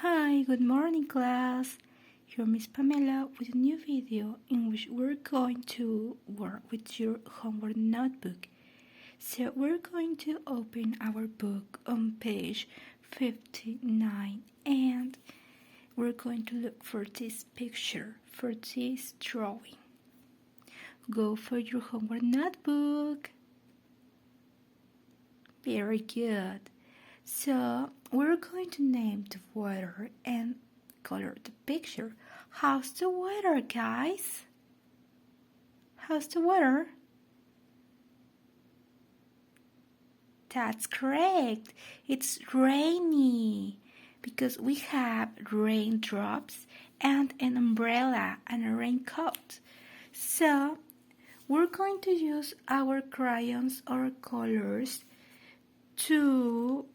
Hi, good morning class. Here Miss Pamela with a new video in which we're going to work with your homework notebook. So we're going to open our book on page 59 and we're going to look for this picture, for this drawing. Go for your homework notebook. Very good. So we're going to name the weather and color the picture. How's the weather, guys? How's the weather? That's correct. It's rainy because we have raindrops and an umbrella and a raincoat. So we're going to use our crayons or colors to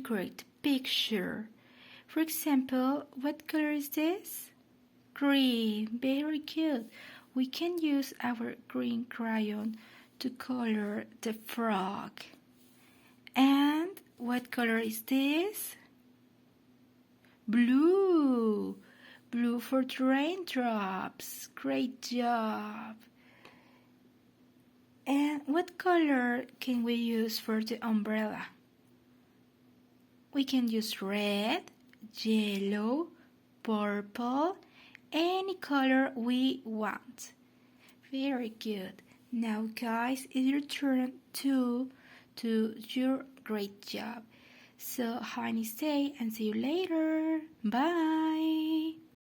create a picture. For example, what color is this? Green. Very good. We can use our green crayon to color the frog. And what color is this? Blue. Blue for the raindrops. Great job. And what color can we use for the umbrella? We can use red, yellow, purple, any color we want. Very good. Now guys, it's your turn to do your great job. So have a nice day and see you later. Bye.